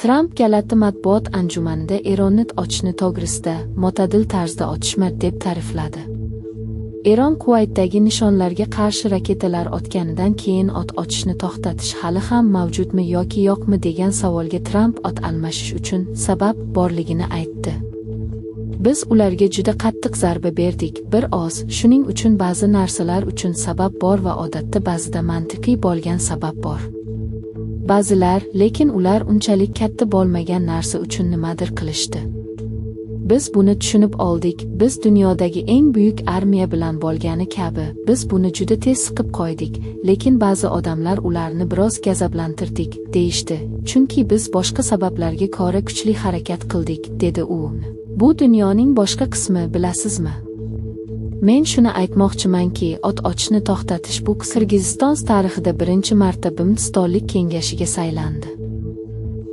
Tramp galati matbuot anjumanida Eronni ochishni to'g'risida mo'tadil tarzda otishma deb ta'rifladi. Eron Kuvaytdagi nishonlarga qarshi raketalar otganidan keyin o't ochishni to'xtatish hali ham mavjudmi yoki yo'qmi degan savolga Tramp o't almashish uchun sabab borligini aytdi. Biz ularga juda qattiq zarba berdik, bir oz, shuning uchun ba'zi narsalar uchun sabab bor va odatda ba'zida mantiqiy bo'lgan sabab bor. Ba'zilar, lekin ular unchalik katta bo'lmagan narsa uchun nimadir qilishdi. Biz buni tushunib oldik, biz dunyodagi eng buyuk armiya bilan bo'lgani kabi, biz buni juda tez siqib qo'ydik, lekin ba'zi odamlar ularni biroz gazablantirdik, deyishdi, chunki biz boshqa sabablarga ko'ra kuchli harakat qildik, dedi u. Bu dunyoning boshqa qismi, bilasizmi? Men shuni aytmoqchimanki, o't ochishni to'xtatish bu Qirg'iziston tarixida birinchi marta Bimstollik kengashiga saylandi.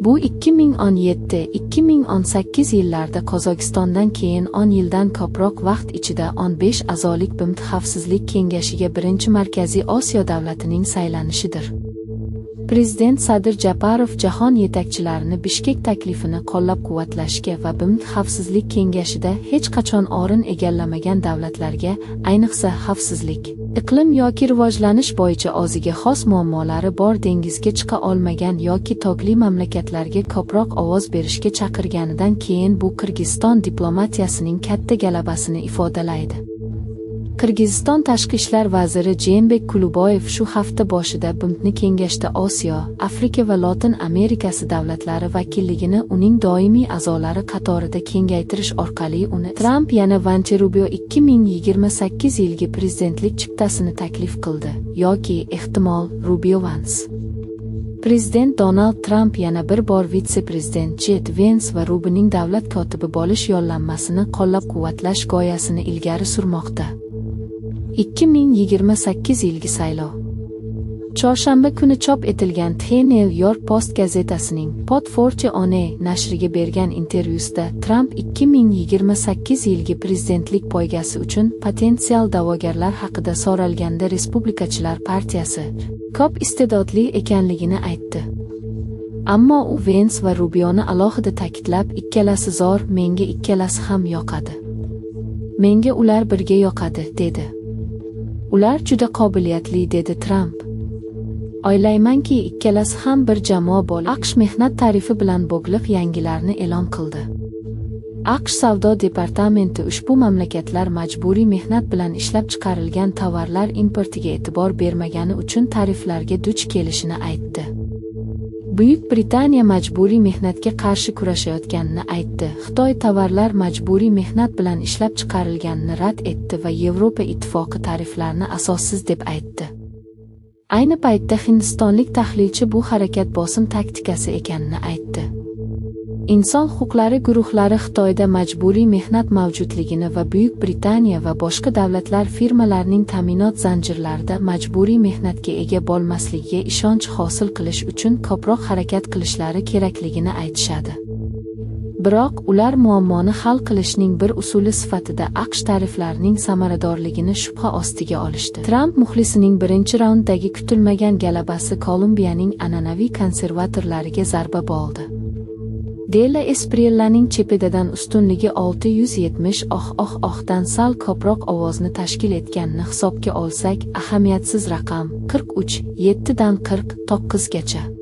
Bu 2017-2018 yillarda Qozog'istondan keyin 10 yildan ko'proq vaqt ichida 15 a'zolik BMT Xavfsizlik kengashiga birinchi Markaziy Osiyo davlatining saylanishidir. Prezident Sadir Japarov jahon yetakchilarini Bishkek taklifini qo'llab-quvvatlashga va BMT Xavfsizlik kengashida hech qachon o'rin egallamagan davlatlarga, ayniqsa xavfsizlik, iqlim yoki rivojlanish bo'yicha o'ziga xos muammolari bor dengizga chiqa olmagan yoki tog'li mamlakatlarga ko'proq ovoz berishga chaqirganidan keyin bu Qirg'iziston diplomatiyasining katta g'alabasini ifodalaydi. Qirg'iziston tashqi ishlar vaziri Jeenbek Kuluboyev shu hafta boshida BMTni kengashda Osiyo, Afrika va Lotin Amerikasi davlatlari vakilligini uning doimiy a'zolari qatorida kengaytirish orqali uni Tramp yana Vance Rubio 2028 yilgi prezidentlik chiptasini taklif qildi, yoki ehtimol Rubio Vance. Prezident Donald Tramp yana bir bor vitse-prezident J.D. Vance va Rubioning davlat kotibi bo'lish yo'llanmasini qo'llab-quvvatlash g'oyasini ilgari surmoqda. 2028 yilgi saylov. Chorshanba kuni chop etilgan The New York Post gazetasining Pod Fortune nashriga bergan intervyusida Tramp 2028 yilgi prezidentlik poygasi uchun potensial da'vogarlar haqida so'ralganda Respublikachilar partiyasi ko'p iste'dodli ekanligini aytdi. Ammo u Vance va Rubioni alohida ta'kidlab, ikkalasi zo'r, menga ikkalasi ham yoqadi. Menga ular birga yoqadi, dedi. Ular juda qobiliyatli, dedi Tramp. O'ylaymanki, ikkalasi ham bir jamoa bo'lib, AQSh mehnat tarifi bilan bog'liq yangilarni e'lon qildi. AQSh savdo departamenti ushbu mamlakatlar majburiy mehnat bilan ishlab chiqarilgan tovarlar importiga e'tibor bermagani uchun tariflarga duch kelishini aytdi. Buyuk Britaniya majburiy mehnatga qarshi kurashayotganini aytdi. Xitoy tovarlar majburiy mehnat bilan ishlab chiqarilganini rad etdi va Yevropa ittifoqi tariflarni asossiz deb aytdi. Ayni paytda hindistonlik tahlilchi bu harakat bosim taktikasi ekanini aytdi. Inson huquqlari guruhlari Xitoyda majburiy mehnat mavjudligini va Buyuk Britaniya va boshqa davlatlar firmalarining ta'minot zanjirlarida majburiy mehnatga ega bo'lmasligiga ishonch hosil qilish uchun ko'proq harakat qilishlari kerakligini aytishadi. Biroq ular muammoni hal qilishning bir usuli sifatida AQSh tariflarining samaradorligini shubha ostiga olishdi. Tramp muxlisining birinchi raunddagi kutilmagan g'alabasi Kolumbiyaning an'anaviy konservatorlariga zarba bo'ldi. Dela Esprillaning chepedadan ustunligi 670 dan sal ko'proq ovozni tashkil etganini hisobga olsak, ahamiyatsiz raqam 43, 7 dan 49 gacha.